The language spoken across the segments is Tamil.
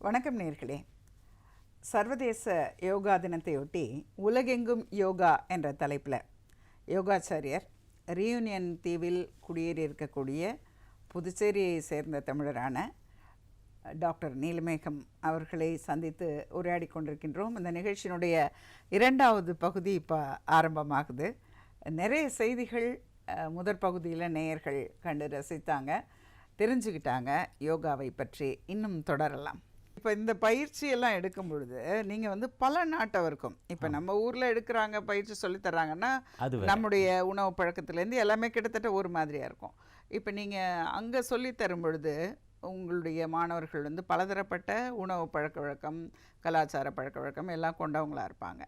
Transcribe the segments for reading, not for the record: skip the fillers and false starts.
வணக்கம் நேயர்களே. சர்வதேச யோகா தினத்தையொட்டி உலகெங்கும் யோகா என்ற தலைப்பில் யோகாச்சாரியர் ரியூனியன் தீவில் குடியேறியிருக்கக்கூடிய புதுச்சேரியை சேர்ந்த தமிழரான டாக்டர் நீலமேகம் அவர்களை சந்தித்து உரையாடி கொண்டிருக்கின்றோம். இந்த நிகழ்ச்சியினுடைய இரண்டாவது பகுதி இப்போ ஆரம்பமாகுது. நிறைய செய்திகள் முதற் பகுதியில் நேயர்கள் கண்டு ரசித்தாங்க, தெரிஞ்சுக்கிட்டாங்க. யோகாவை பற்றி இன்னும் தொடரலாம். இப்போ இந்த பயிற்சியெல்லாம் எடுக்கும் பொழுது நீங்கள் பல நாட்டவருக்கும், இப்போ நம்ம ஊரில் எடுக்கிறாங்க, பயிற்சி சொல்லித்தர்றாங்கன்னா நம்முடைய உணவு பழக்கத்துலேருந்து எல்லாமே கிட்டத்தட்ட ஒரு மாதிரியாக இருக்கும். இப்போ நீங்கள் அங்கே சொல்லித்தரும் பொழுது உங்களுடைய மாணவர்கள் பலதரப்பட்ட உணவு பழக்க வழக்கம், கலாச்சார பழக்க வழக்கம் எல்லாம் கொண்டவங்களாக இருப்பாங்க.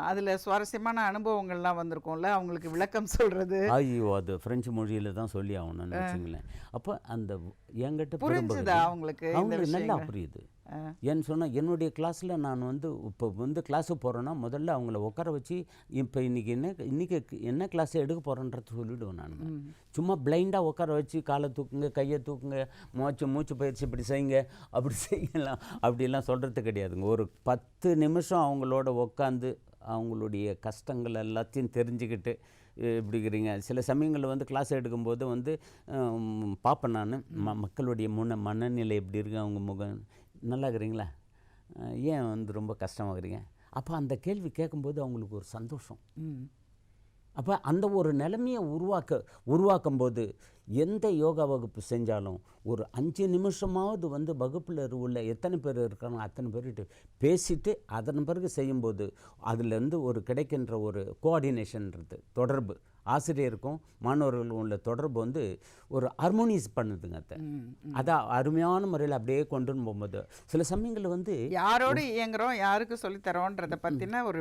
அதில் சுவாரஸ்யமான அனுபவங்கள்லாம் வந்திருக்கும்ல, அவங்களுக்கு விளக்கம் சொல்கிறது. ஐயோ, அது ஃப்ரெஞ்சு மொழியில் தான் சொல்லி ஆகணும்னு வச்சுங்களேன். அப்போ அந்த என்கிட்ட புரிஞ்சுதா அவங்களுக்கு? நல்லா புரியுது. ஏன்னு சொன்னால் என்னுடைய கிளாஸில் நான் இப்போ கிளாஸுக்கு போகிறேன்னா முதல்ல அவங்கள உட்கார வச்சு இப்போ இன்றைக்கி என்ன கிளாஸை எடுக்க போகிறேன்றது சொல்லிவிடுவேன். நான் சும்மா பிளைண்டாக உட்கார வச்சு காலை தூக்குங்க, கையை தூக்குங்க, மூச்சு பயிற்சி இப்படி செய்யுங்க, அப்படி செய்யலாம் அப்படிலாம் சொல்கிறது கிடையாதுங்க. ஒரு 10 நிமிஷம் அவங்களோட உட்காந்து அவங்களுடைய கஷ்டங்கள் எல்லாத்தையும் தெரிஞ்சுக்கிட்டு இப்படிங்கிறீங்க. சில சமயங்களில் கிளாஸ் எடுக்கும்போது பார்ப்பேன் நான், மக்களுடைய மனநிலை எப்படி இருக்குது, அவங்க முகம் நல்லா இருக்கிறீங்களா, ஏன் ரொம்ப கஷ்டமாகறீங்க, அப்போ அந்த கேள்வி கேட்கும்போது அவங்களுக்கு ஒரு சந்தோஷம். அப்போ அந்த ஒரு நிலைமையை உருவாக்கும்போது எந்த யோகா வகுப்பு செஞ்சாலும் ஒரு 5 நிமிஷமாவது வகுப்பில் உள்ள எத்தனை பேர் இருக்காங்க அத்தனை பேர்கிட்ட பேசிட்டு அதன் பிறகு செய்யும்போது அதுலேருந்து ஒரு கிடைக்கின்ற ஒரு கோஆர்டினேஷன்றது, தொடர்பு, ஆசிரியருக்கும் மாணவர்களுக்கும் உள்ள தொடர்பு ஒரு ஹார்மோனியஸ் பண்ணுதுங்க. அதான் அருமையான முறையில் அப்படியே கொண்டு போகும்போது சில சமயங்களில் யாரோடு இயங்குறோம், யாருக்கு சொல்லித்தரோன்றதை பற்றின ஒரு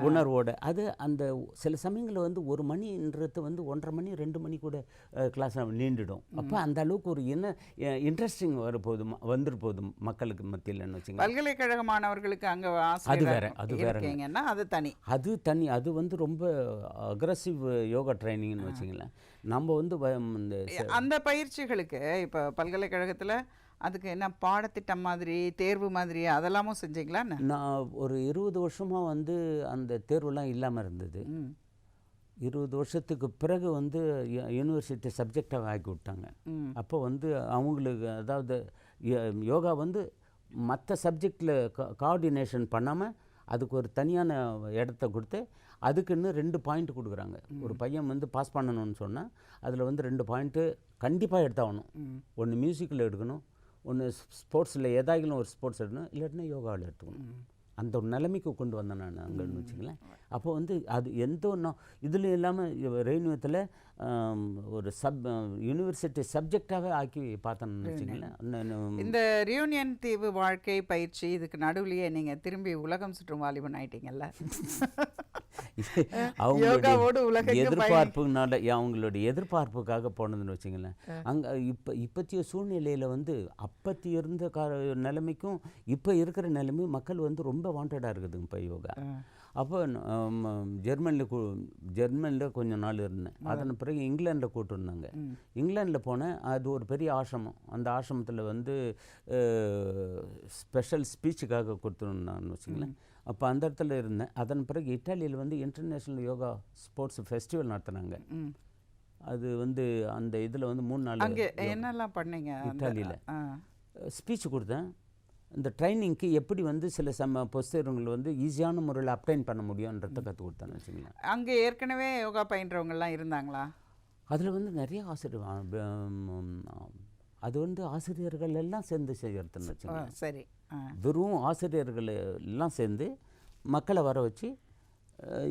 உணர்வோடு அது அந்த சில சமயங்களில் 1 மணின்றது 1:30 மணி 2 மணி கூட கிளாஸ் நீண்டுடும். அப்போ அந்த அளவுக்கு ஒரு இன்ட்ரெஸ்டிங் வந்துருப்போகுது மக்களுக்கு மத்தியில்னு வச்சுங்க. பல்கலைக்கழக மாணவர்களுக்கு அங்கே அது வேற, அது தனி, அது ரொம்ப அக்ரெசிவ் யோகா ட்ரைனிங்னு வச்சுங்களேன். நம்ம அந்த பயிற்சிகளுக்கு இப்போ பல்கலைக்கழகத்தில் அதுக்கு என்ன பாடத்திட்டம் மாதிரி, தேர்வு மாதிரி அதெல்லாமும் செஞ்சீங்களா? நான் ஒரு 20 வருஷமாக அந்த தேர்வுலாம் இல்லாமல் இருந்தது. 20 வருஷத்துக்கு பிறகு யூனிவர்சிட்டி சப்ஜெக்டாக ஆக்கி விட்டாங்க. அப்போ அவங்களுக்கு அதாவது யோகா மற்ற சப்ஜெக்டில் கோஆர்டினேஷன் பண்ணாமல் அதுக்கு ஒரு தனியான இடத்த கொடுத்து அதுக்குன்னு 2 பாயிண்ட் கொடுக்குறாங்க. ஒரு பையன் பாஸ் பண்ணணும்னு சொன்னால் அதில் 2 பாயிண்ட்டு கண்டிப்பாக எடுத்தாகணும். ஒன்று மியூசிக்கில் எடுக்கணும், ஒன்று ஸ்போர்ட்ஸில் ஏதாகிலும் ஒரு ஸ்போர்ட்ஸ் எடுக்கணும், இல்லாட்டினா யோகாவில் எடுத்துக்கணும். அந்த ஒரு நிலைமைக்கு கொண்டு வந்தேன் நான் அங்கேன்னு வச்சுங்களேன். அப்போ அது எந்த ஒன்றும் இதுலையும் இல்லாமல் ரெயின்வேத்தில் ஒரு யூனிவர்சிட்டி சப்ஜெக்டாகவே ஆக்கி பார்த்தேன்னு வச்சுங்களேன். இந்த ரியூனியன் தீவு வாழ்க்கை பயிற்சி இதுக்கு நடுவுலையே நீங்கள் திரும்பி உலகம் சுற்றும் வாலிபன் ஆயிட்டீங்கல்ல. அவங்களுடைய எதிர்பார்ப்புனால, அவங்களுடைய எதிர்பார்ப்புக்காக போனதுன்னு வச்சுங்களேன். அங்கே இப்போத்திய சூழ்நிலையில் அப்பத்தி இருந்த நிலைமைக்கும் இப்போ இருக்கிற நிலைமையும் மக்கள் ரொம்ப வாண்டடாக இருக்குதுங்க இப்போ யோகா. அப்போ ஜெர்மனியில் கொஞ்சம் நாள் இருந்தேன். அதன் பிறகு இங்கிலாண்டில் கூப்பிட்டுருந்தாங்க. இங்கிலாண்டில் போனேன். அது ஒரு பெரிய ஆசிரமம். அந்த ஆசிரமத்தில் ஸ்பெஷல் ஸ்பீச்சுக்காக கொடுத்துருந்தான்னு வச்சுங்களேன். அப்போ அந்த இடத்துல இருந்தேன். அதன் பிறகு இட்டாலியில் இன்டர்நேஷ்னல் யோகா ஸ்போர்ட்ஸ் ஃபெஸ்டிவல் நடத்துனாங்க. அது அந்த இதில் 3 நாள் என்னெல்லாம் பண்ணீங்க? இட்டாலியில் ஸ்பீச் கொடுத்தேன். இந்த ட்ரைனிங்க்கு எப்படி சில பொஸ்தர்கள் ஈஸியான முறையில் அப்டைன் பண்ண முடியுன்றதை கற்றுக் கொடுத்தான்னு வச்சுங்களேன். அங்கே ஏற்கனவே யோகா பயின்றவங்கள்லாம் இருந்தாங்களா? அதில் நிறைய ஆசிரியர், அது ஆசிரியர்கள் எல்லாம் சேர்ந்து செய்யறதுன்னு வச்சுங்களேன். சரி, வெறும் ஆசிரியர்கள் எல்லாம் சேர்ந்து மக்களை வர வச்சு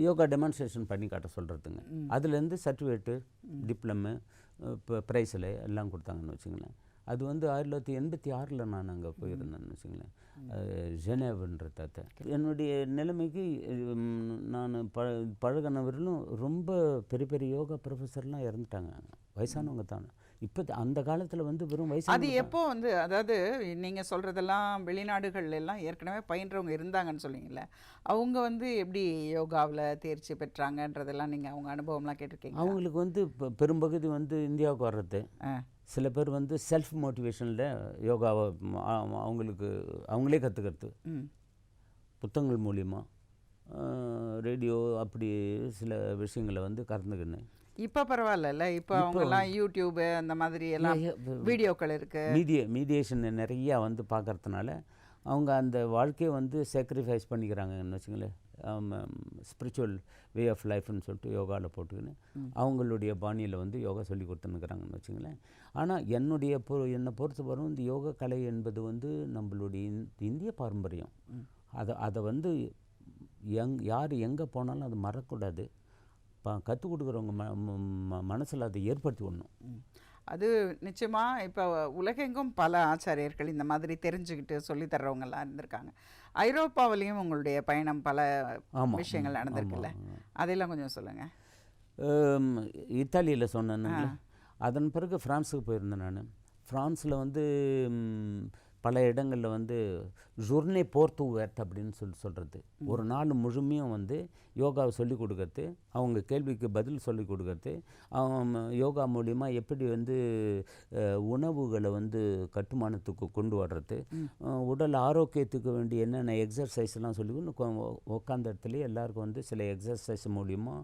யோகா டெமான்ஸ்ட்ரேஷன் பண்ணி காட்ட சொல்கிறதுங்க. அதுலேருந்து சர்டிஃபிகேட்டு, டிப்ளமு, ப்ரைஸில் எல்லாம் கொடுத்தாங்கன்னு வச்சுங்களேன். அது 1986 நான் அங்கே போயிருந்தேன்னு வச்சுங்களேன், ஜெனேவுன்றத. என்னுடைய நிலைமைக்கு நான் பழகினவர்களும் ரொம்ப பெரிய பெரிய யோகா ப்ரொஃபஸர்லாம் இறந்துட்டாங்க, வயசானவங்க தானே. இப்போ அந்த காலத்தில் வெறும் வயசு. அது எப்போ அதாவது நீங்கள் சொல்கிறதெல்லாம் வெளிநாடுகள் எல்லாம் ஏற்கனவே பயின்றவங்க இருந்தாங்கன்னு சொல்லிங்களே, அவங்க எப்படி யோகாவில் தேர்ச்சி பெற்றாங்கன்றதெல்லாம் நீங்கள் அவங்க அனுபவம்லாம் கேட்டிருக்கீங்க? அவங்களுக்கு பெரும்பகுதி இந்தியாவுக்கு வர்றது, சில பேர் வந்து செல்ஃப் மோட்டிவேஷனில் யோகாவை அவங்களே கற்றுக்கிறது புத்தகங்கள் மூலிமா ரேடியோ அப்படி சில விஷயங்களை வந்து கறந்துக்கினேன். இப்போ பரவாயில்ல, இப்போ அவங்கெல்லாம் யூடியூபு அந்த மாதிரி எல்லாம் வீடியோக்கள் இருக்குது. மீடியேஷன் நிறையா வந்து பார்க்கறதுனால அவங்க அந்த வாழ்க்கையை வந்து சாக்ரிஃபைஸ் பண்ணிக்கிறாங்கன்னு வச்சுங்களேன். ஸ்பிரிச்சுவல் வே ஆஃப் லைஃப்னு சொல்லிட்டு யோகாவில் போட்டுக்கின்னு அவங்களுடைய பாணியில் வந்து யோகா சொல்லி கொடுத்துன்னுக்குறாங்கன்னு வச்சுங்களேன். ஆனால் என்னை பொறுத்தவரைக்கும் இந்த யோகா கலை என்பது வந்து நம்மளுடைய இந்திய பாரம்பரியம். அதை வந்து யார் எங்கே போனாலும் அது மறக்கக்கூடாது. கற்றுக் கொடுக்குறவங்க மனசில் அதை ஏற்படுத்தி விடணும். அது நிச்சயமாக இப்போ உலகெங்கும் பல ஆச்சாரியர்கள் இந்த மாதிரி தெரிஞ்சுக்கிட்டு சொல்லித்தர்றவங்கெல்லாம் இருந்திருக்காங்க. ஐரோப்பாவிலையும் உங்களுடைய பயணம் பல விஷயங்கள் நடந்திருக்குல்ல, அதெல்லாம் கொஞ்சம் சொல்லுங்கள். இத்தாலியில் சொன்னேன்னு, அதன் பிறகு ஃப்ரான்ஸுக்கு போயிருந்தேன். நான் ஃப்ரான்ஸில் வந்து பல இடங்களில் வந்து ஜுர்னே போர்த்து வேர்ட் அப்படின்னு சொல்கிறது, ஒரு நாள் முழுமையும் வந்து யோகாவை சொல்லிக் கொடுக்கறது, அவங்க கேள்விக்கு பதில் சொல்லிக் கொடுக்கறது, யோகா மூலிமா எப்படி வந்து உணவுகளை வந்து கட்டுமானத்துக்கு கொண்டு வர்றது, உடல் ஆரோக்கியத்துக்கு வேண்டிய என்னென்ன எக்ஸசைஸ்லாம் சொல்லி உட்காந்த இடத்துல எல்லாருக்கும் வந்து சில எக்ஸசைஸ் மூலிமா,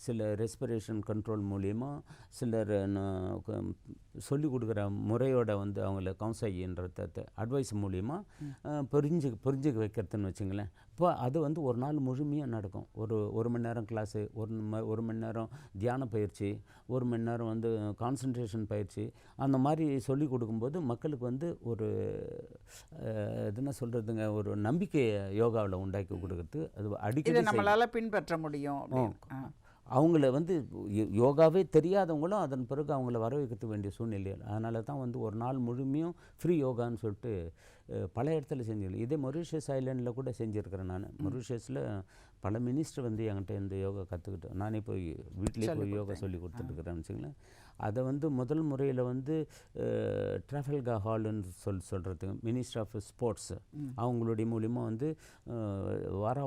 சில ரெஸ்பிரேஷன் கண்ட்ரோல் மூலிமா, சிலர் சொல்லிக் கொடுக்குற முறையோட வந்து அவங்கள கவுன்சைன்றத அட்வைஸ் மூலிமா புரிஞ்சுக்க வைக்கிறதுன்னு வச்சுங்களேன். இப்போ அது வந்து ஒரு நாள் முழுமையாக நடக்கும். ஒரு மணி நேரம் கிளாஸு, ஒரு மணி நேரம் தியான பயிற்சி, ஒரு மணி நேரம் வந்து கான்சன்ட்ரேஷன் பயிற்சி, அந்த மாதிரி சொல்லி கொடுக்கும்போது மக்களுக்கு வந்து ஒரு என்ன சொல்கிறதுங்க, ஒரு நம்பிக்கை யோகாவில் உண்டாக்கி கொடுக்குறது. அது அடிக்கடி நம்மளால் பின்பற்ற முடியும். அவங்கள வந்து யோகாவே தெரியாதவங்களும் அதன் பிறகு அவங்கள வர வைக்க வேண்டிய சூழ்நிலை. அதனால தான் வந்து ஒரு நாள் முழுமையும் ஃப்ரீ யோகான்னு சொல்லிட்டு பல இடத்துல செஞ்சிருக்கேன். இதே மொரிஷியஸ் ஐலாண்டில் கூட செஞ்சுருக்கிறேன். நான் மொரிஷியஸில் பல மினிஸ்டர் வந்து என்கிட்ட இந்த யோகா கற்றுக்கிட்டேன். நானே போய் வீட்டிலே போய் யோகா சொல்லி கொடுத்துட்டுருக்குறேன்னு வச்சுங்களேன். அதை வந்து முதல் முறையில் வந்து ட்ராஃபல்கா ஹால்னு சொல்கிறதுக்கு மினிஸ்டர் ஆஃப் ஸ்போர்ட்ஸ் அவங்களுடைய மூலிமா வந்து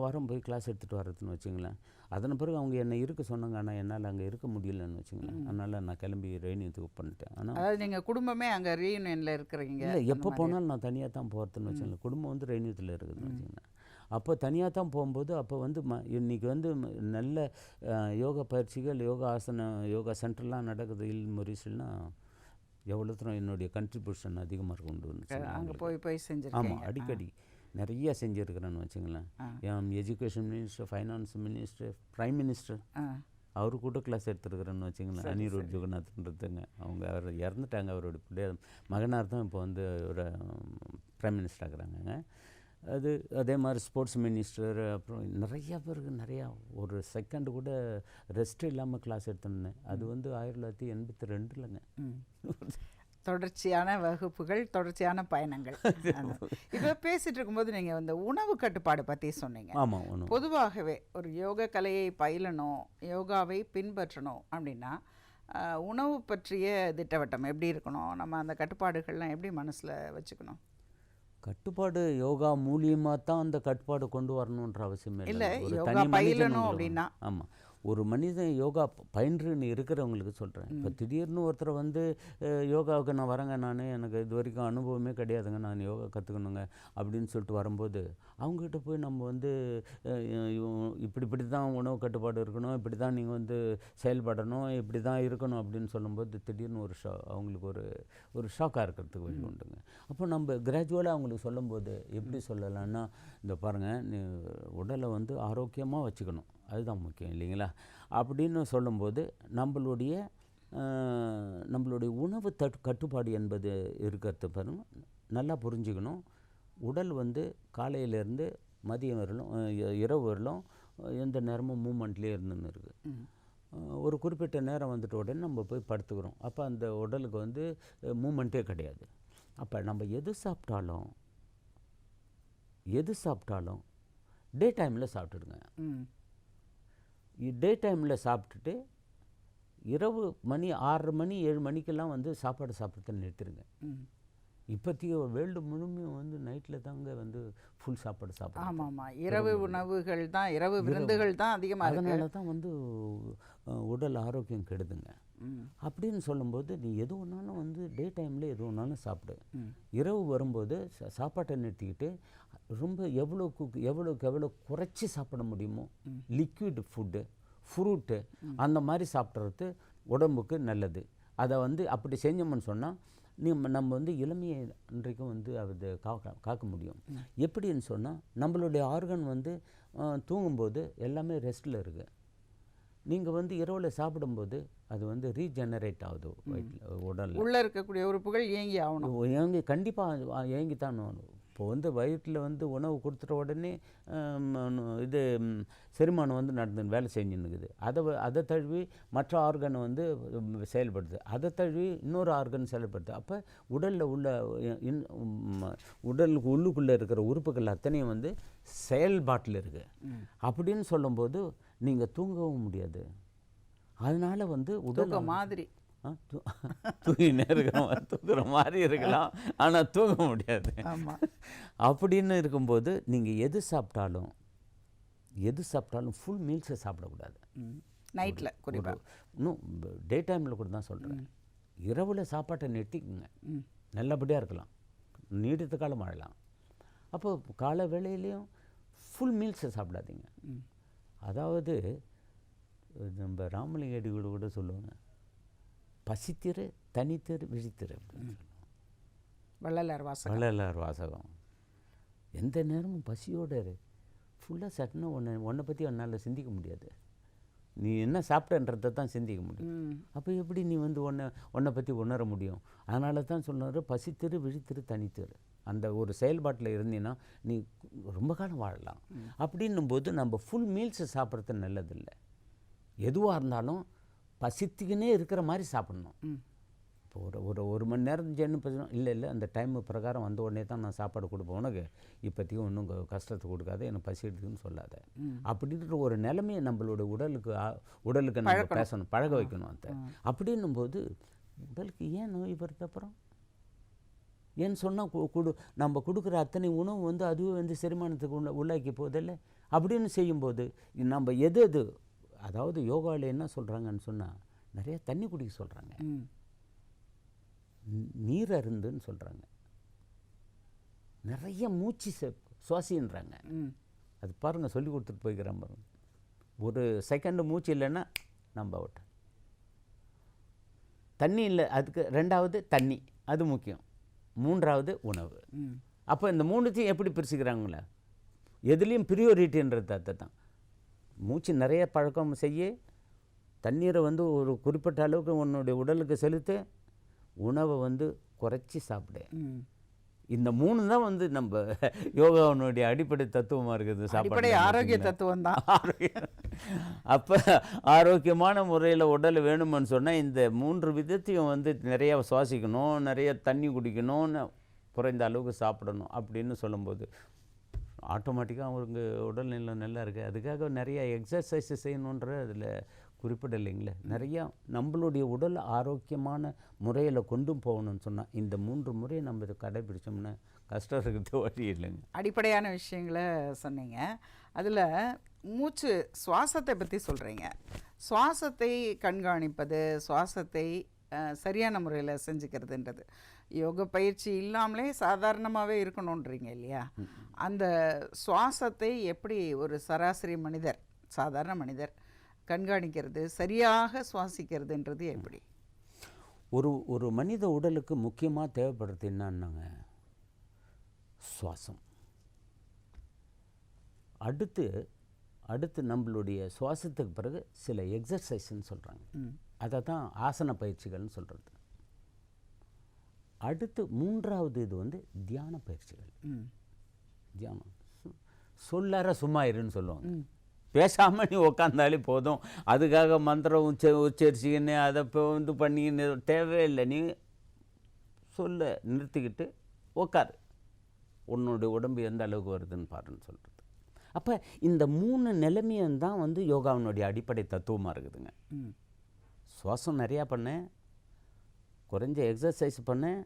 வாரம் போய் கிளாஸ் எடுத்துகிட்டு வர்றதுன்னு வச்சுங்களேன். அதன் பிறகு அவங்க என்னை இருக்க சொன்னாங்க, ஆனால் என்னால் அங்கே இருக்க முடியலன்னு வச்சுங்களேன். அதனால் நான் கிளம்பி ரெயூனியனுக்கு பண்ணிட்டேன். ஆனால் நீங்கள் குடும்பமே அங்கே ரெயூனியனில் இருக்கிறீங்க? இல்லை, எப்போ போனாலும் நான் தனியாக தான் போகிறதுன்னு வச்சுங்களேன். குடும்பம் வந்து ரெயூனியத்தில் இருக்குதுன்னு வச்சுங்களேன். அப்போ தனியாக தான் போகும்போது அப்போ வந்து இன்றைக்கி வந்து நல்ல யோகா பயிற்சிகள், யோகா ஆசனம், யோகா சென்டர்லாம் நடக்குது மொரிஷியஸ்லாம். எவ்வளோ தூரம் என்னுடைய கண்ட்ரிபியூஷன் அதிகமாக இருக்குன்னு அங்கே போய் செஞ்சு. ஆமாம், அடிக்கடி நிறையா செஞ்சுருக்கிறேன்னு வச்சுங்களேன். என் education minister, finance minister, prime minister அவரு கூட கிளாஸ் எடுத்துருக்குறேன்னு வச்சுங்களேன். அனிருத் ஜெகநாத்ன்றதுங்க. அவர் இறந்துட்டாங்க. அவரோட பிள்ளையார் மகனார் தான் இப்போ வந்து ஒரு ப்ரைம் மினிஸ்டர் ஆகுறாங்க. அதே மாதிரி ஸ்போர்ட்ஸ் மினிஸ்டர், அப்புறம் நிறையா பேருக்கு நிறையா ஒரு செகண்ட் கூட ரெஸ்ட் இல்லாமல் கிளாஸ் எடுத்துருந்தேன். அது வந்து 1982லங்க. தொடர்ச்சியான வகுப்புகள், தொடர்ச்சியான பயணங்கள். இப்போ பேசிகிட்டு இருக்கும்போது நீங்கள் வந்து உணவு கட்டுப்பாடு பற்றி சொன்னீங்க. ஆமாம், பொதுவாகவே ஒரு யோக கலையை பயிலணும், யோகாவை பின்பற்றணும் அப்படின்னா உணவு பற்றிய திட்டவட்டம் எப்படி இருக்கணும்? நம்ம அந்த கட்டுப்பாடுகள்லாம் எப்படி மனசில் வச்சுக்கணும்? கட்டுப்பாடு யோகா மூலியமாக தான் அந்த கட்டுப்பாடு கொண்டு வரணுன்ற அவசியம் இல்லை. யோகா பயிலணும் அப்படின்னா ஆமாம், ஒரு மனிதன் யோகா பயின்றுன்னு இருக்கிறவங்களுக்கு சொல்கிறேன். இப்போ திடீர்னு ஒருத்தர் வந்து யோகாவுக்கு நான் வரேங்க, எனக்கு இது வரைக்கும் அனுபவமே கிடையாதுங்க, நான் யோகா கற்றுக்கணுங்க அப்படின்னு சொல்லிட்டு வரும்போது அவங்ககிட்ட போய் நம்ம வந்து இப்படி தான் உணவு கட்டுப்பாடு இருக்கணும், இப்படி தான் நீங்கள் வந்து செயல்படணும், இப்படி தான் இருக்கணும் அப்படின்னு சொல்லும்போது திடீர்னு அவங்களுக்கு ஒரு ஷாக்காக இருக்கிறதுக்கு வழி உண்டுங்க. அப்போ நம்ம கிராஜுவலாக அவங்களுக்கு சொல்லும்போது எப்படி சொல்லலாம்னா, இந்த பாருங்கள், நீ உடலை வந்து ஆரோக்கியமாக வச்சுக்கணும், அதுதான் முக்கியம் இல்லைங்களா அப்படின்னு சொல்லும்போது நம்மளுடைய உணவு கட்டுப்பாடு என்பது இருக்கிறது பாருங்க நல்லா புரிஞ்சுக்கணும். உடல் வந்து காலையிலேருந்து மதியம் வரலும், இரவு வரலும் எந்த நேரமும் மூமெண்ட்லேயே இருந்துன்னு இருக்குது. ஒரு குறிப்பிட்ட நேரம் வந்துட்ட உடனே நம்ம போய் படுத்துக்கிறோம். அப்போ அந்த உடலுக்கு வந்து மூமெண்ட்டே கிடையாது. அப்போ நம்ம எது சாப்பிட்டாலும் டே டைமில் சாப்பிட்டுடுங்க. டே டைமில் சாப்பிட்டுட்டு இரவு மணி 6:30 மணி 7 மணிக்கெல்லாம் வந்து சாப்பாடு சாப்பிட்றத நிறுத்திடுங்க. இப்போதைக்கு வேர்ல்டு முழுமையும் வந்து நைட்டில் தாங்க வந்து ஃபுல் சாப்பாடு சாப்பிட்றோம். ஆமாம், இரவு உணவுகள் தான், இரவு விருந்துகள் தான் அதிகமாக. அதனால தான் வந்து உடல் ஆரோக்கியம் கெடுதுங்க. அப்படின்னு சொல்லும்போது நீ எது ஒன்றாலும் வந்து டே டைமில் எது ஒன்றாலும் சாப்பிடு. இரவு வரும்போது சாப்பாட்டை நிறுத்திக்கிட்டு ரொம்ப எவ்வளோக்கு எவ்வளோ குறைச்சி சாப்பிட முடியுமோ லிக்விட் ஃபுட்டு, ஃப்ரூட்டு அந்த மாதிரி சாப்பிட்றது உடம்புக்கு நல்லது. அதை வந்து அப்படி செஞ்சோம்னு சொன்னால் நம்ம வந்து இளமையை இன்றைக்கும் வந்து அது காக்க முடியும். எப்படின்னு சொன்னால் நம்மளுடைய ஆர்கன் வந்து தூங்கும்போது எல்லாமே ரெஸ்ட்டில் இருக்குது. நீங்கள் வந்து இரவில் சாப்பிடும்போது அது வந்து ரீஜெனரேட் ஆகுது வயிற்றில், உடலில் உள்ளே இருக்கக்கூடிய உறுப்புகள் இயங்கி ஆகணும். கண்டிப்பாக இயங்கித்தான் ஆகணும். இப்போ வந்து வயிற்றில் வந்து உணவு கொடுத்துட்ட உடனே இது செரிமானம் வந்து வேலை செஞ்சுன்னுக்குது. அதை தழுவி மற்ற ஆர்கன் வந்து செயல்படுது, அதை தழுவி இன்னொரு ஆர்கன் செயல்படுது. அப்போ உடலில் உள்ள உடலுக்கு உள்ளுக்குள்ளே இருக்கிற உறுப்புகள் அத்தனையும் வந்து செயல்பாட்டில் இருக்குது. அப்படின்னு சொல்லும்போது நீங்கள் தூங்கவும் முடியாது. அதனால் வந்து உடல் மாதிரி தூங்குற மாதிரி இருக்கலாம், ஆனால் தூங்க முடியாது. அப்படின்னு இருக்கும்போது நீங்கள் எது சாப்பிட்டாலும் ஃபுல் மீல்ஸை சாப்பிடக்கூடாது. நைட்டில் குறிப்பாக, இன்னும் டே டைமில் கூட தான் சொல்கிறேன். இரவில் சாப்பாட்டை நிறுத்திக்குங்க, நல்லபடியாக இருக்கலாம், நீடித்த காலம் வாழலாம். அப்போ காலை வேளையிலையும் ஃபுல் மீல்ஸை சாப்பிடாதீங்க. அதாவது நம்ம ராமலிங்க அடிகளோட கூட சொல்லுவாங்க, பசித்திரு தனித்திரு விழித்திரு அப்படின்னு சொல்லுவாங்க. வள்ளலார் வாசகம். எந்த நேரமும் பசியோடு இரு. ஃபுல்லாக சட்டுன்னு உன்னை பற்றி உன்னால் சிந்திக்க முடியாது. நீ என்ன சாப்பிட்டன்றதை தான் சிந்திக்க முடியும். அப்போ எப்படி நீ வந்து உன்னை பற்றி உணர முடியும்? அதனால தான் சொன்னார், பசித்திரு விழித்திரு தனித்திரு. அந்த ஒரு செயல்பாட்டில் இருந்தீங்கன்னா நீ ரொம்ப காலம் வாழலாம். அப்படின்னும்போது நம்ம ஃபுல் மீல்ஸை சாப்பிட்றது நல்லதில்லை. எதுவாக இருந்தாலும் பசித்துக்குன்னே இருக்கிற மாதிரி சாப்பிட்ணும். இப்போ ஒரு மணி நேரம் ஜென்னு பசிக்கணும், இல்லை அந்த டைமு பிரகாரம் வந்த உடனே தான் நான் சாப்பாடு கொடுப்பேன், உனக்கு இப்போதைக்கு ஒன்றும் கஷ்டத்தை கொடுக்காத, எனக்கு பசி எடுக்குன்னு சொல்லாத. அப்படின்ற ஒரு நிலைமையை நம்மளோட உடலுக்கு நம்ம பேசணும், பழக வைக்கணும். அந்த அப்படின்னும்போது உடலுக்கு ஏன் நோய் வருது? அப்புறம் ஏன்னு சொன்னால் நம்ம கொடுக்குற அத்தனை உணவு வந்து அதுவே வந்து செரிமானத்துக்கு உள்ளாக்கி போதில்லை. அப்படின்னு செய்யும்போது நம்ம எது அதாவது யோகாவில் என்ன சொல்கிறாங்கன்னு சொன்னால், நிறைய தண்ணி குடிக்க சொல்கிறாங்க, நீர் அருந்துன்னு சொல்கிறாங்க, நிறைய மூச்சு சுவாசின்றாங்க. அது பாருங்கள், சொல்லி கொடுத்துட்டு போய்க்கிறேன் பாருங்க. ஒரு செகண்டு மூச்சு இல்லைன்னா நம்ம அவுட். தண்ணி இல்லை, அதுக்கு ரெண்டாவது தண்ணி, அது முக்கியம். மூன்றாவது உணவு. அப்போ இந்த மூணுத்தையும் எப்படி பிரிச்சுக்கிறாங்களே, எதுலேயும் ப்ரியோரிட்டின்றது அதை தான். மூச்சு நிறைய பழக்கம் செய்ய, தண்ணீரை வந்து ஒரு குறிப்பிட்ட அளவுக்கு உன்னுடைய உடலுக்கு செலுத்து, உணவை வந்து குறைச்சி சாப்பிடு. இந்த மூணு தான் வந்து நம்ம யோகாவினுடைய அடிப்படை தத்துவமாக இருக்குது. சாப்பாடு ஆரோக்கிய தத்துவம் தான். அப்போ ஆரோக்கியமான முறையில் உடல் வேணுமென்னு சொன்னால் இந்த 3 விதத்தையும் வந்து நிறைய சுவாசிக்கணும், நிறைய தண்ணி குடிக்கணும்னு, குறைந்த அளவுக்கு சாப்பிடணும். அப்படின்னு சொல்லும்போது ஆட்டோமேட்டிக்காக அவருக்கு உடல்நிலை நல்லா இருக்குது. அதுக்காக நிறைய எக்ஸசைஸ் செய்யணுன்ற அதில் குறிப்பிடலைங்களே. நிறையா நம்மளுடைய உடல் ஆரோக்கியமான முறையில் கொண்டு போகணும்னு சொன்னால் இந்த 3 முறையை நம்ம இதை கடைபிடிச்சோம்னா கஷ்டம் இருக்கிறது வழி இல்லைங்க. அடிப்படையான விஷயங்களை சொன்னீங்க. அதில் மூச்சு சுவாசத்தை பற்றி சொல்கிறீங்க. சுவாசத்தை கண்காணிப்பது, சுவாசத்தை சரியான முறையில் செஞ்சுக்கிறதுன்றது யோக பயிற்சி இல்லாமலே சாதாரணமாகவே இருக்கணுன்றீங்க இல்லையா? அந்த சுவாசத்தை எப்படி ஒரு சராசரி மனிதர், சாதாரண மனிதர் கண்காணிக்கிறது, சரியாக சுவாசிக்கிறதுன்றது எப்படி? ஒரு மனித உடலுக்கு முக்கியமாக தேவைப்படுறது என்னன்னாங்க, சுவாசம். அடுத்து நம்மளுடைய சுவாசத்துக்கு பிறகு சில எக்ஸசைஸ்ன்னு சொல்கிறாங்க, அதை தான் ஆசன பயிற்சிகள்னு சொல்கிறது. அடுத்து 3வது இது வந்து தியான பயிற்சிகள். தியானம் சொல்லார சும்மா இருன்னு சொல்லுவாங்க. பேசாமல் நீ உக்காந்தாலே போதும், அதுக்காக மந்திரம் உச்சரிச்சிக்கின்னு அதை இப்போ வந்து பண்ணிக்கின்னு தேவையில்லை. நீ சொல்ல நிறுத்திக்கிட்டு உக்காரு, உன்னுடைய உடம்பு எந்த அளவுக்கு வருதுன்னு பாருன்னு சொல்கிறது. அப்போ இந்த 3 நிலைமையும் தான் வந்து யோகாவினுடைய அடிப்படை தத்துவமாக இருக்குதுங்க. சுவாசம் நிறையா பண்ணேன், குறைஞ்ச எக்ஸசைஸ் பண்ணேன்,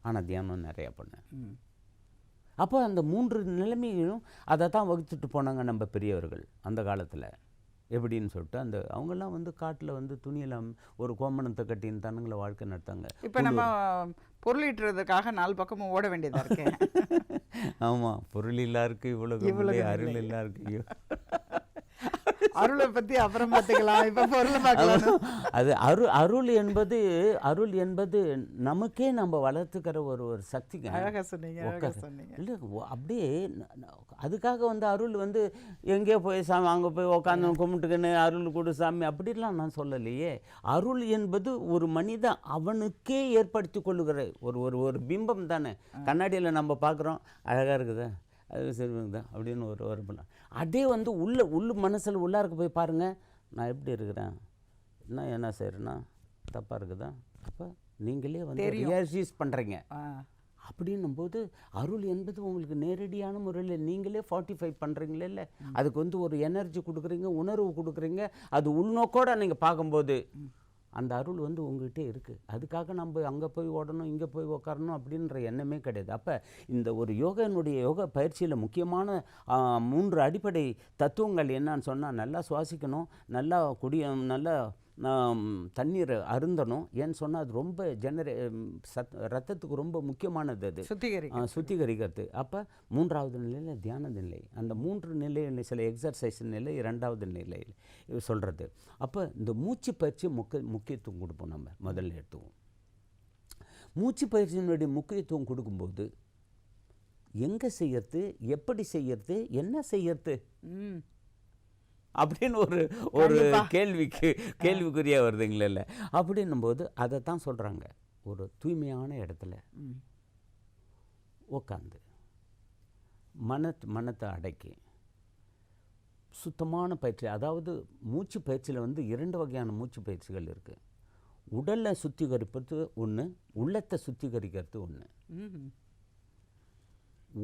ஆனால் தியானம் நிறையா பண்ணேன். அப்போ அந்த 3 நிலைமையும் அதை தான் வகுத்துட்டு போனாங்க நம்ம பெரியவர்கள் அந்த காலத்தில். எப்படின்னு சொல்லிட்டு அந்த அவங்கெல்லாம் வந்து காட்டில் வந்து துணியெல்லாம் ஒரு கோமணத்தை கட்டின்னு தானுங்கள வாழ்க்கை நடத்தாங்க. இப்போ நம்ம பொருளீட்டுறதுக்காக 4 பக்கமும் ஓட வேண்டியதாக இருக்கு. ஆமாம், பொருள் இல்லா இருக்கு இவ்வளவு அருள் இல்லா இருக்கு. அருளை பற்றி அப்புறம் பார்த்துக்கலாம், இப்போ பொருளை பார்க்கலாம். அது அருள் என்பது நமக்கே நம்ம வளர்த்துக்கிற ஒரு சக்திங்க. அழகாக சொன்னீங்க, அழகாக சொன்னீங்க. இல்லை அப்படியே அதுக்காக வந்து அருள் வந்து எங்கேயோ போய் சாமி அங்கே போய் உட்காந்து கும்பிட்டுக்குன்னு அருள் கொடு சாமி அப்படிலாம் நான் சொல்லலையே. அருள் என்பது ஒரு மனிதன் அவனுக்கே ஏற்படுத்தி கொள்ளுகிற ஒரு பிம்பம் தானே. கண்ணாடியில் நம்ம பார்க்குறோம், அழகாக இருக்குதா, அது சரிதான் அப்படின்னு ஒரு பண்ணலாம். அதே வந்து உள்ள மனசில் உள்ளாருக்கு போய் பாருங்கள், நான் எப்படி இருக்கிறேன், நான் என்ன செய்கிறேன்னா தப்பாக இருக்குதா, அப்போ நீங்களே வந்து ரியலைஸ் பண்ணுறீங்க. அப்படின்னும் போது அருள் என்பது உங்களுக்கு நேரடியான முறையில் நீங்களே 45 பண்ணுறீங்களே இல்லை, அதுக்கு வந்து ஒரு எனர்ஜி கொடுக்குறீங்க, உணர்வு கொடுக்குறீங்க. அது உள்நோக்கோடு நீங்கள் பார்க்கும்போது அந்த அருள் வந்து உங்கள்கிட்ட இருக்குது. அதுக்காக நம்ம அங்கே போய் ஓடணும் இங்கே போய் உக்காரணும் அப்படின்ற எண்ணமே கிடையாது. அப்போ இந்த ஒரு யோகா பயிற்சியில் முக்கியமான 3 அடிப்படை தத்துவங்கள் என்னன்னு சொன்னால், நல்லா சுவாசிக்கணும், நல்லா நல்லா தண்ணீரை அருந்தணும். ஏன்னு சொன்னால் அது ரொம்ப ரத்தத்துக்கு ரொம்ப முக்கியமானது, அது சுத்திகரிக்கிறது. அப்போ 3வது நிலையில் தியான நிலை, அந்த 3 நிலையில் சில எக்ஸர்சைஸ் நிலை 2வது நிலையில் சொல்கிறது. அப்போ இந்த மூச்சு பயிற்சி முக்கியத்துவம் கொடுப்போம். நம்ம முதல்ல எடுத்துவோம். மூச்சு பயிற்சியினுடைய முக்கியத்துவம் கொடுக்கும்போது எங்கே செய்யறது, எப்படி செய்யறது, என்ன செய்யறது அப்படின்னு ஒரு கேள்விக்குறியா வருதுங்களே இல்லை. அப்படின்னும் போது அதை தான் சொல்கிறாங்க, ஒரு தூய்மையான இடத்துல உட்காந்து மனத்தை அடக்கி சுத்தமான பயிற்சி. அதாவது மூச்சு பயிற்சியில் வந்து 2 வகையான மூச்சு பயிற்சிகள் இருக்குது. உடலை சுத்திகரிப்பது ஒன்று, உள்ளத்தை சுத்திகரிக்கிறது ஒன்று.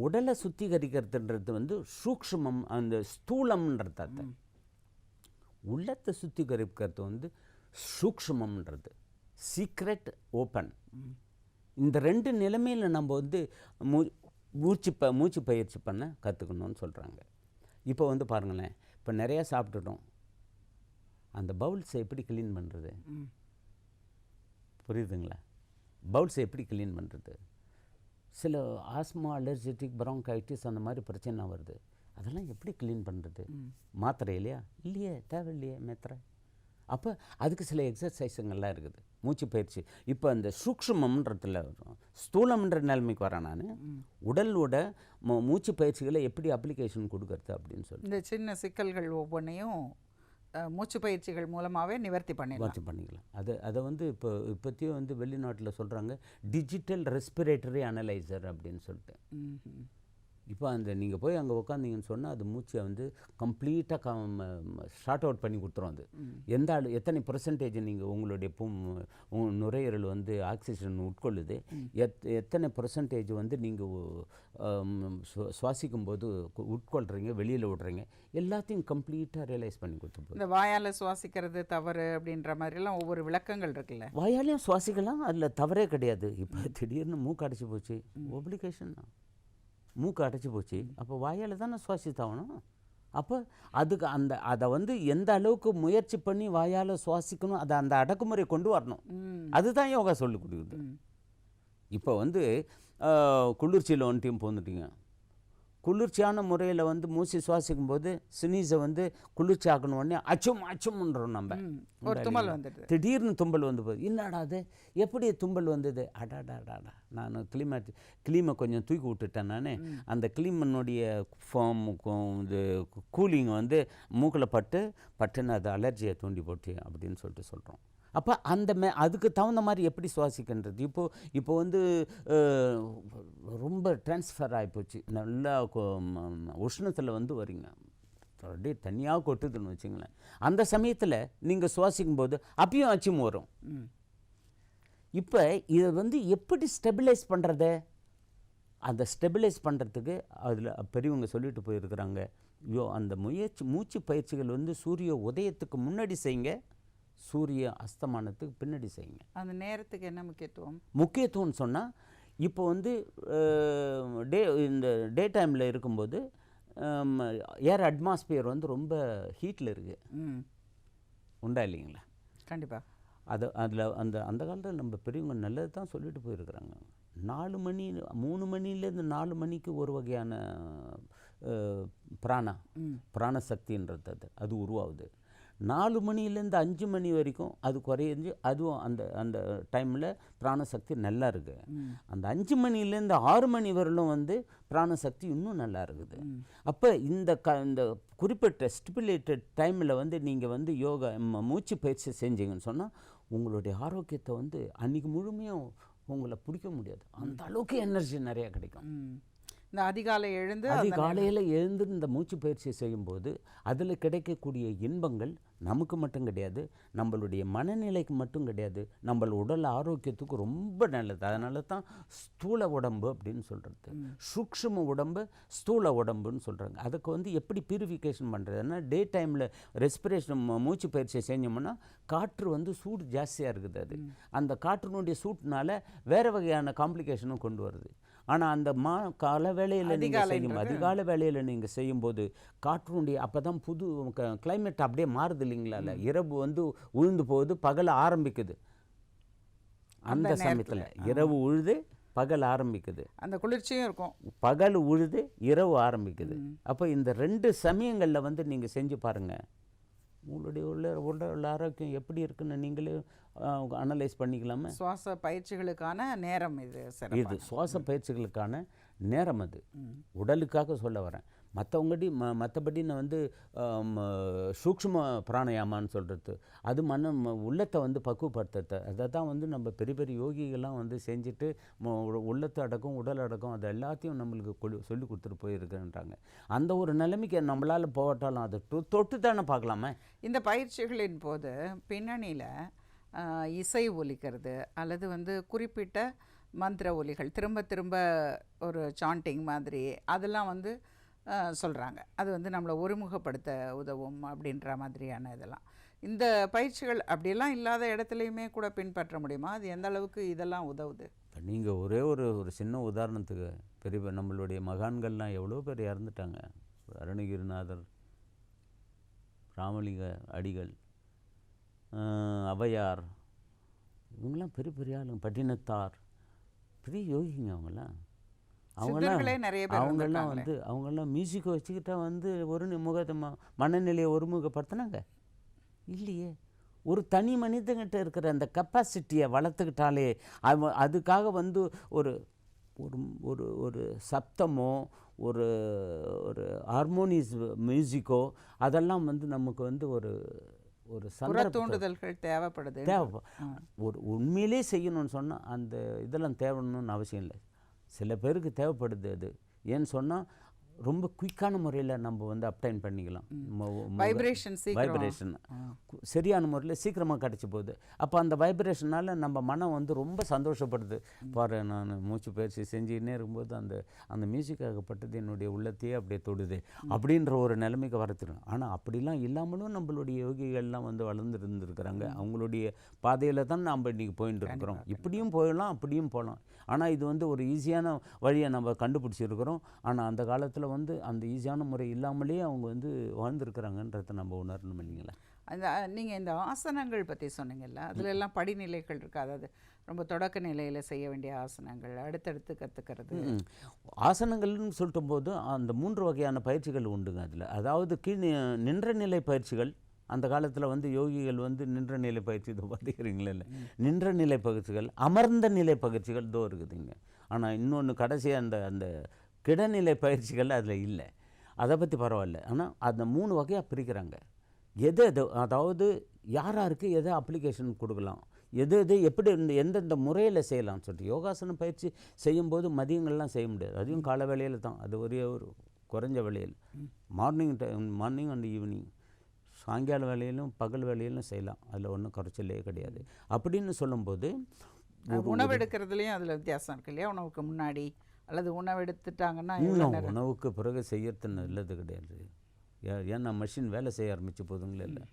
உடலை சுத்திகரிக்கிறதுன்றது வந்து சூக்ஷ்மம், அந்த ஸ்தூலம்ன்றது. உள்ளத்தை சுத்திகரிக்கிறது வந்து சூக்ஷ்மம்ன்றது, சீக்ரெட் ஓப்பன். இந்த 2 நிலைமையில் நம்ம வந்து மூச்சு பயிற்சி பண்ண கற்றுக்கணும்னு சொல்கிறாங்க. இப்போ வந்து பாருங்களேன், இப்போ நிறையா சாப்பிட்டுட்டோம், அந்த பவுல்ஸை எப்படி க்ளீன் பண்ணுறது, புரியுதுங்களா? பவுல்ஸை எப்படி க்ளீன் பண்ணுறது? சில ஆஸ்மா, அலர்ஜெட்டிக், ப்ராங்கைட்டிஸ் அந்த மாதிரி பிரச்சனை வருது, அதெல்லாம் எப்படி க்ளீன் பண்ணுறது? மாத்திரை இல்லையா? இல்லையே, தேவையில்லையே மாத்திரை. அப்போ அதுக்கு சில எக்ஸசைஸுங்கள்லாம் இருக்குது, மூச்சு பயிற்சி. இப்போ அந்த சூக்ஷ்மன்றதுல ஸ்தூலம்ன்ற நிலைமைக்கு வரேன் நான். உடலோட மூச்சு பயிற்சிகளை எப்படி அப்ளிகேஷன் கொடுக்கறது அப்படின்னு சொல்லி இந்த சின்ன சிக்கல்கள் ஒவ்வொன்றையும் மூச்சு பயிற்சிகள் மூலமாகவே நிவர்த்தி பண்ணிக்கலாம். அதை வந்து இப்போத்தையும் வந்து வெளிநாட்டில் சொல்கிறாங்க டிஜிட்டல் ரெஸ்பிரேட்டரி அனலைசர் அப்படின்னு சொல்லிட்டு. இப்போ அந்த நீங்கள் போய் அங்கே உட்காந்திங்கன்னு சொன்னால் அது மூச்சை வந்து கம்ப்ளீட்டாக ஷார்ட் அவுட் பண்ணி கொடுத்துரும். அது எத்தனை % நீங்கள் உங்களுடைய நுரையீரல் வந்து ஆக்சிஜன் உட்கொள்ளுது, எத்தனை % வந்து நீங்கள் சுவாசிக்கும் போது உட்கொள்கிறீங்க, வெளியில் விடுறீங்க, எல்லாத்தையும் கம்ப்ளீட்டாக ரியலைஸ் பண்ணி கொடுத்துருப்போம். இந்த வாயால் சுவாசிக்கிறது தவறு அப்படின்ற மாதிரிலாம் ஒவ்வொரு விளக்கங்கள் இருக்குல்ல. வாயாலையும் சுவாசிக்கலாம், அதில் தவறே கிடையாது. இப்போ திடீர்னு மூக்கு அடைச்சி போச்சு, ஒப்ளிகேஷன் தான், மூக்கு அடைச்சி போச்சு, அப்போ வாயால் தானே சுவாசித்தாகணும். அப்போ அதுக்கு அதை வந்து எந்த அளவுக்கு முயற்சி பண்ணி வாயால் சுவாசிக்கணும், அதை அந்த அடக்குமுறை கொண்டு வரணும். அதுதான் யோகா சொல்லி கொடுக்குது. இப்போ வந்து குளிர்ச்சியில் ஒன்றையும் போந்துட்டீங்க, குளிர்ச்சியான முறையில் வந்து மூச்சு சுவாசிக்கும் போது சினீஸை வந்து குளிர்ச்சி ஆக்கணும், உடனே அச்சும்ன்றோம் நம்ம. திடீர்னு தும்பல் வந்து போகுது, என்னடா அது எப்படி தும்பல் வந்தது, அடாடாடாடா நான் கிளீமை கொஞ்சம் தூக்கி விட்டுட்டேன் நான், அந்த கிளீமனுடைய இது கூலிங் வந்து மூக்கில் பட்டுன்னு அது அலர்ஜியை தூண்டி போட்டு அப்படின்னு சொல்லிட்டு சொல்கிறோம். அப்போ அதுக்கு தகுந்த மாதிரி எப்படி சுவாசிக்கின்றது. இப்போ வந்து ரொம்ப டிரான்ஸ்ஃபர் ஆகிப்போச்சு, நல்லா உஷ்ணத்தில் வந்து வரீங்க, அப்படியே தனியாக கொட்டுதுன்னு வச்சுங்களேன். அந்த சமயத்தில் நீங்கள் சுவாசிக்கும்போது அப்பயும் அச்சும் வரும். இப்போ இதை வந்து எப்படி ஸ்டெபிலைஸ் பண்ணுறது, அந்த ஸ்டெபிலைஸ் பண்ணுறதுக்கு அதில் பெரியவங்க சொல்லிட்டு போயிருக்கிறாங்க, அந்த மூச்சு பயிற்சிகள் வந்து சூரிய உதயத்துக்கு முன்னாடி செய்யுங்க, சூரிய அஸ்தமானத்துக்கு பின்னாடி செய்யுங்க. அந்த நேரத்துக்கு என்ன முக்கியத்துவம்னு சொன்னால், இப்போ வந்து இந்த டே டைமில் இருக்கும்போது ஏர் அட்மாஸ்பியர் வந்து ரொம்ப ஹீட்டில் இருக்குது. உண்டா இல்லைங்களா? கண்டிப்பாக. அதில் அந்த காலத்தில் நம்ம பெரியவங்க நல்லது தான் சொல்லிட்டு போயிருக்கிறாங்க. 4 மணி 3 மணிலேருந்து 4 மணிக்கு ஒரு வகையான பிராணசக்தின்றது அது உருவாகுது. 4 மணிலேருந்து 5 மணி வரைக்கும் அது குறைஞ்சி அதுவும் அந்த டைமில் பிராணசக்தி நல்லா இருக்குது. அந்த 5 மணிலேருந்து 6 மணி வரலும் வந்து பிராணசக்தி இன்னும் நல்லா இருக்குது. அப்போ இந்த குறிப்பிட்ட ஸ்டிபுலேட்டட் டைமில் வந்து நீங்கள் வந்து யோகா மூச்சு பயிற்சி செஞ்சீங்கன்னு சொன்னால் உங்களுடைய ஆரோக்கியத்தை வந்து அன்றைக்கி முழுமையும் உங்களை பிடிக்க முடியாது. அந்த அளவுக்கு எனர்ஜி நிறையா கிடைக்கும். இந்த அதிகாலையில் எழுந்து இந்த மூச்சு பயிற்சி செய்யும்போது அதில் கிடைக்கக்கூடிய இன்பங்கள் நமக்கு மட்டும் கிடையாது, நம்மளுடைய மனநிலைக்கு மட்டும் கிடையாது, நம்ம உடல் ஆரோக்கியத்துக்கு ரொம்ப நல்லது. அதனால தான் ஸ்தூல உடம்பு அப்படின்னு சொல்கிறது, சூக்ஷ்ம உடம்பு ஸ்தூல உடம்புன்னு சொல்கிறாங்க. அதுக்கு வந்து எப்படி பியூரிஃபிகேஷன் பண்ணுறதுன்னா டே டைமில் ரெஸ்பிரேஷன் மூச்சு பயிற்சி செஞ்சோம்னா காற்று வந்து சூடு ஜாஸ்தியாக இருக்குது. அது அந்த காற்றினுடைய சூட்டினால வேறு வகையான காம்ப்ளிகேஷனும் கொண்டு வருது. ஆனால் அந்த கால வேளையில் நீங்கள் செய்யும் அதிகால வேளையில் நீங்கள் செய்யும்போது காற்றுனுடைய அப்போ தான் புது கிளைமேட் அப்படியே மாறுது இல்லைங்களா? இல்லை, இரவு வந்து உழுந்து போகுது, பகல் ஆரம்பிக்குது. அந்த சமயத்தில் இரவு உழுது பகல் ஆரம்பிக்குது, அந்த குளிர்ச்சியும் இருக்கும். பகல் உழுது இரவு ஆரம்பிக்குது. அப்போ இந்த 2 சமயங்களில் வந்து நீங்கள் செஞ்சு பாருங்கள், உங்களுடைய உடல் ஆரோக்கியம் எப்படி இருக்குன்னு நீங்களே அனலைஸ் பண்ணிக்கலாமே. சுவாச பயிற்சிகளுக்கான நேரம் இது. சுவாச பயிற்சிகளுக்கான நேரம் அது. உடலுக்காக சொல்ல வரேன். மற்றபடி நான் வந்து சூக்ஷ்ம பிராணயாமான்னு சொல்கிறது அது உள்ளத்தை வந்து பக்குவப்படுத்த. அதை தான் வந்து நம்ம பெரிய பெரிய யோகிகள்லாம் வந்து செஞ்சுட்டு உள்ளத்தை அடக்கம் உடல் அடக்கம் அது எல்லாத்தையும் நம்மளுக்கு சொல்லி கொடுத்துட்டு போயிருக்குன்றாங்க. அந்த ஒரு நிலைமைக்கு நம்மளால் போகட்டாலும் அதை தொட்டு தானே பார்க்கலாமே. இந்த பயிற்சிகளின் போது பின்னணியில் இசை ஒலிக்கிறது அல்லது வந்து குறிப்பிட்ட மந்திர ஒலிகள் திரும்ப திரும்ப ஒரு சாண்டிங் மாதிரி அதெல்லாம் வந்து சொல்கிறாங்க. அது வந்து நம்மளை ஒருமுகப்படுத்த உதவும் அப்படின்ற மாதிரியான இதெல்லாம். இந்த பயிற்சிகள் அப்படியெல்லாம் இல்லாத இடத்துலையுமே கூட பின்பற்ற முடியுமா? அது எந்த அளவுக்கு இதெல்லாம் உதவுது? நீங்கள் ஒரே ஒரு சின்ன உதாரணத்துக்கு பெரிய நம்மளுடைய மகான்கள்லாம் எவ்வளோ பேர் இறந்துட்டாங்க. அருணகிரிநாதர், ராமலிங்க அடிகள், அவையார், இவங்கெல்லாம் பெரிய பெரிய ஆளுங்க. பட்டினத்தார், பெரிய யோகிங்க அவங்கெல்லாம் அவங்கெல்லாம் மியூசிக்கை வச்சுக்கிட்டா வந்து ஒரு மனநிலையை ஒருமுகப்படுத்தினாங்க இல்லையே. ஒரு தனி மனிதங்கிட்ட இருக்கிற அந்த கெப்பாசிட்டியை வளர்த்துக்கிட்டாலே அதுக்காக வந்து ஒரு ஒரு ஒரு சப்தமோ ஒரு ஒரு ஹார்மோனியஸ் மியூசிக்கோ அதெல்லாம் வந்து நமக்கு வந்து ஒரு தூண்டுதல்கள் தேவைப்படுது. ஒரு உண்மையிலே செய்யணும்னு சொன்னால் அந்த இதெல்லாம் தேவைன்னு அவசியம் இல்லை. சில பேருக்கு தேவைப்படுது அது. ஏன்னு சொன்னால் ரொம்ப குயிக்கான முறையில் நம்ம வந்து அப்டைன் பண்ணிக்கலாம். வைப்ரேஷன் சரியான முறையில் சீக்கிரமாக கிடச்சி போகுது. அப்போ அந்த வைப்ரேஷனால் நம்ம மனம் வந்து ரொம்ப சந்தோஷப்படுது. பாரு, நான் மூச்சு பயிற்சி செஞ்சுக்கினே இருக்கும்போது அந்த மியூசிக் ஆகப்பட்டது என்னுடைய உள்ளத்தையே அப்படியே தொடுது அப்படின்ற ஒரு நிலைமைக்கு வரத்துடும். ஆனால் அப்படிலாம் இல்லாமலும் நம்மளுடைய யோகிகள்லாம் வந்து வளர்ந்துருந்துருக்குறாங்க. அவங்களுடைய பாதையில் தான் நம்ம இன்றைக்கி போயிட்டு இருக்கிறோம். இப்படியும் போயிடலாம், அப்படியும் போகலாம். ஆனால் இது வந்து ஒரு ஈஸியான வழியை நம்ம கண்டுபிடிச்சிருக்கிறோம். ஆனால் அந்த காலத்தில் வந்து அந்த ஈஸியான முறை இல்லாமலே அவங்க வந்து வாழ்ந்துருக்குறாங்கன்றதை நம்ம உணரணும் இல்லைங்களா? நீங்கள் இந்த ஆசனங்கள் பற்றி சொன்னீங்கல்ல, அதில் எல்லாம் படிநிலைகள் இருக்குது. அதாவது ரொம்ப தொடக்க நிலையில் செய்ய வேண்டிய ஆசனங்கள், அடுத்தடுத்து கற்றுக்கிறது ஆசனங்கள்னு சொல்லிட்டு போது அந்த 3 வகையான பயிற்சிகள் உண்டுங்க அதில். அதாவது நின்ற நிலை பயிற்சிகள். அந்த காலத்தில் வந்து யோகிகள் வந்து நின்ற நிலை பயிற்சி இதோ பார்த்துக்கிறீங்களே, இல்லை, நின்ற நிலை பயிற்சிகள், அமர்ந்த நிலை பயிற்சிகள் இதோ இருக்குதுங்க. ஆனால் இன்னொன்று கடைசியாக அந்த கிடநிலை பயிற்சிகள் அதில் இல்லை. அதை பற்றி பரவாயில்ல. ஆனால் அந்த 3 வகையாக பிரிக்கிறாங்க. அதாவது யாருக்கு எதை அப்ளிகேஷன் கொடுக்கலாம், எது எப்படி எந்தெந்த முறையில் செய்யலாம்னு சொல்லிட்டு. யோகாசன பயிற்சி செய்யும்போது மதியங்கள்லாம் செய்ய முடியாது. அதையும் கால வேளையில் தான், அது ஒரே ஒரு குறைஞ்ச வேளையில் மார்னிங் அண்ட் ஈவினிங், சாயங்கால வேலையிலும் பகல் வேலையிலும் செய்யலாம். அதில் ஒன்றும் குறைச்சலே கிடையாது. அப்படின்னு சொல்லும்போது உணவு எடுக்கிறதுலையும் அதில் வித்தியாசம் இருக்கு இல்லையா? உணவுக்கு முன்னாடி அல்லது உணவு எடுத்துட்டாங்கன்னா உணவுக்கு பிறகு செய்யறது நல்லது கிடையாது. ஏன்னா மஷின் வேலை செய்ய ஆரம்பிச்சு போதுங்களே. இல்லை,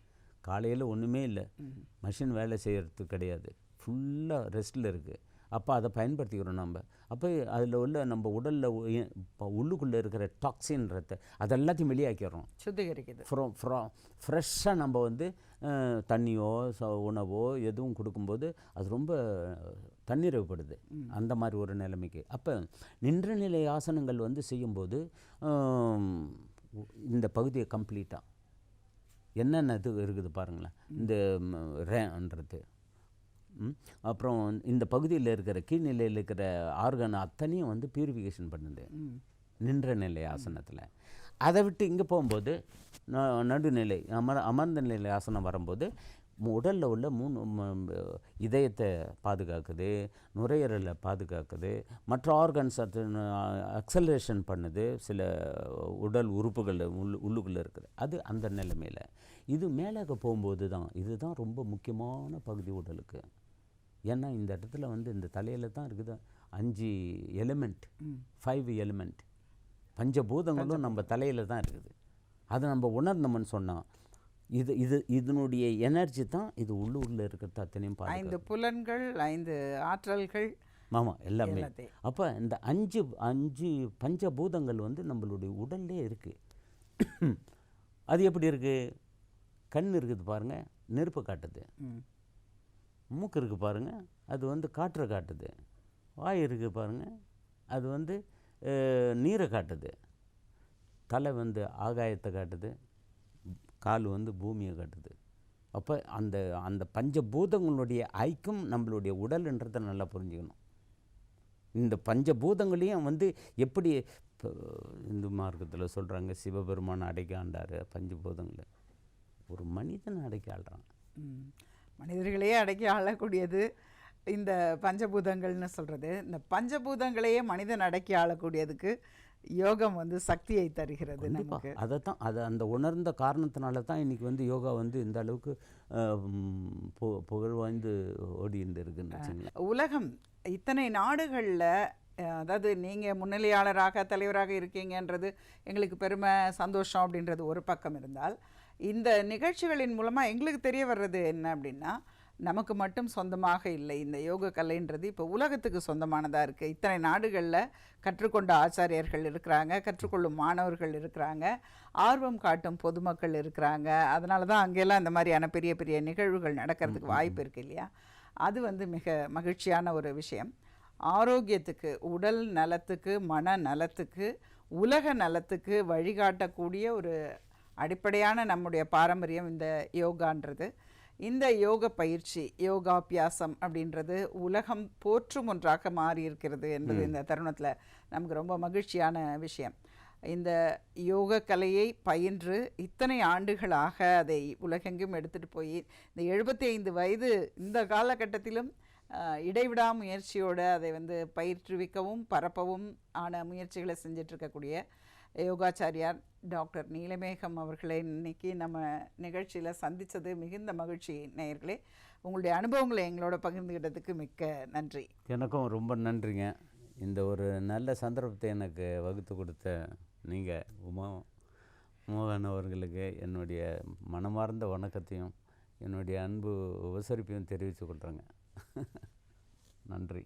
காலையில் ஒன்றுமே இல்லை, மஷின் வேலை செய்கிறது கிடையாது, ஃபுல்லாக ரெஸ்ட்டில் இருக்குது. அப்போ அதை பயன்படுத்திக்கிறோம் நம்ம. அப்போ அதில் உள்ள நம்ம உடலில் இப்போ உள்ளுக்குள்ளே இருக்கிற டாக்ஸின்றதை அதெல்லாத்தையும் வெளியாக்கிறோம், சுத்திகரிக்குது. ஃப்ரெஷ்ஷாக நம்ம வந்து தண்ணியோ உணவோ எதுவும் கொடுக்கும்போது அது ரொம்ப தன்னிறைவுபடுது அந்த மாதிரி ஒரு நிலைமைக்கு. அப்போ நின்ற நிலை ஆசனங்கள் வந்து செய்யும்போது இந்த பகுதியை கம்ப்ளீட்டாக என்னென்ன இது இருக்குது பாருங்களேன். இந்த ரேன்றது, அப்புறம் இந்த பகுதியில் இருக்கிற கீழ்நிலையில் இருக்கிற ஆர்கன் அத்தனையும் வந்து பியூரிஃபிகேஷன் பண்ணுது நின்ற நிலை ஆசனத்தில். அதை விட்டு இங்கே போகும்போது நடுநிலை அமர்ந்த நிலை ஆசனம் வரும்போது உடலில் உள்ள இதயத்தை பாதுகாக்குது, நுரையீரலை பாதுகாக்குது, மற்ற ஆர்கன்ஸ் அக்சலரேஷன் பண்ணுது, சில உடல் உறுப்புகள் உள்ளுக்குள்ளே இருக்குது. அது அந்த நிலைமையில். இது மேலே போகும்போது தான் இதுதான் ரொம்ப முக்கியமான பகுதி உடலுக்கு. ஏன்னா இந்த இடத்துல வந்து இந்த தலையில் தான் இருக்குது 5 எலிமெண்ட், 5 எலிமெண்ட், பஞ்சபூதங்களும் நம்ம தலையில் தான் இருக்குது. அதை நம்ம உணர்ந்தோம்னு சொன்னால் இதனுடைய எனர்ஜி தான் இது உள்ளூரில் இருக்கிறது அத்தனையும் 5 புலன்கள், 5 ஆற்றல்கள், ஆமாம், எல்லாமே. அப்போ இந்த 5 பஞ்சபூதங்கள் வந்து நம்மளுடைய உடல்லே இருக்குது. அது எப்படி இருக்குது? கண் இருக்குது பாருங்கள், நெருப்பை காட்டுது. மூக்கு இருக்குது பாருங்கள், அது வந்து காற்றை காட்டுது. வாய் இருக்குது பாருங்கள், அது வந்து நீரை காட்டுது. தலை வந்து ஆகாயத்தை காட்டுது, கால் வந்து பூமியை காட்டுது. அப்போ அந்த அந்த பஞ்சபூதங்களுடைய ஐக்கியம் நம்மளுடைய உடல்ன்றதை நல்லா புரிஞ்சுக்கணும். இந்த பஞ்சபூதங்களையும் வந்து எப்படி இந்து மார்க்கத்தில் சொல்கிறாங்க, சிவபெருமான் அடக்கி ஆண்டார் பஞ்சபூதங்களை. ஒரு மனிதனை அடக்கி ஆள்றான். மனிதர்களையே அடக்கி ஆளக்கூடியது இந்த பஞ்சபூதங்கள்னு சொல்கிறது. இந்த பஞ்சபூதங்களையே மனிதன் அடக்கி ஆளக்கூடியதுக்கு யோகம் வந்து சக்தியை தருகிறது நமக்கு. அதை தான் அந்த உணர்ந்த காரணத்தினால தான் இன்றைக்கி வந்து யோகா வந்து இந்த அளவுக்கு புகழ் வாய்ந்து ஓடிட்டு இருக்குன்னு வச்சுங்களேன். உலகம் இத்தனை நாடுகளில், அதாவது நீங்கள் முன்னிலையாளராக தலைவராக இருக்கீங்கன்றது எங்களுக்கு பெருமை, சந்தோஷம் அப்படின்றது ஒரு பக்கம் இருந்தால், இந்த நிகழ்ச்சிகளின் மூலமாக எங்களுக்கு தெரிய வர்றது என்ன அப்படின்னா, நமக்கு மட்டும் சொந்தமாக இல்லை இந்த யோக கலைன்றது, இப்போ உலகத்துக்கு சொந்தமானதாக இருக்குது. இத்தனை நாடுகளில் கற்றுக்கொண்ட ஆச்சாரியர்கள் இருக்கிறாங்க, கற்றுக்கொள்ளும் மாணவர்கள் இருக்கிறாங்க, ஆர்வம் காட்டும் பொதுமக்கள் இருக்கிறாங்க. அதனால தான் அங்கெல்லாம் இந்த மாதிரியான பெரிய பெரிய நிகழ்வுகள் நடக்கிறதுக்கு வாய்ப்பு இருக்குது இல்லையா? அது வந்து மிக மகிழ்ச்சியான ஒரு விஷயம். ஆரோக்கியத்துக்கு, உடல் நலத்துக்கு, மன நலத்துக்கு, உலக நலத்துக்கு வழிகாட்டக்கூடிய ஒரு அடிப்படையான நம்முடைய பாரம்பரியம் இந்த யோகான்றது. இந்த யோக பயிற்சி, யோகாபியாசம் அப்படின்றது உலகம் போற்றும் ஒன்றாக மாறி இருக்கிறது என்பது இந்த தருணத்தில் நமக்கு ரொம்ப மகிழ்ச்சியான விஷயம். இந்த யோக கலையை பயின்று இத்தனை ஆண்டுகளாக அதை உலகெங்கும் எடுத்துகிட்டு போய் இந்த 75 வயது இந்த காலகட்டத்திலும் இடைவிடா முயற்சியோடு அதை வந்து பயிற்றுவிக்கவும் பரப்பவும் ஆன முயற்சிகளை செஞ்சிட்ருக்கக்கூடிய யோகாச்சாரியார் டாக்டர் நீலமேகம் அவர்களை இன்றைக்கி நம்ம நிகழ்ச்சியில் சந்தித்தது மிகுந்த மகிழ்ச்சி. நேயர்களே, உங்களுடைய அனுபவங்களை எங்களோட பகிர்ந்துக்கிட்டதுக்கு மிக்க நன்றி. எனக்கும் ரொம்ப நன்றிங்க. இந்த ஒரு நல்ல சந்தர்ப்பத்தை எனக்கு வகுத்து கொடுத்த நீங்கள் மோகன் அவர்களுக்கு என்னுடைய மனமார்ந்த வணக்கத்தையும் என்னுடைய அன்பு உபசரிப்பையும் தெரிவித்து கொள்கிறேங்க. நன்றி.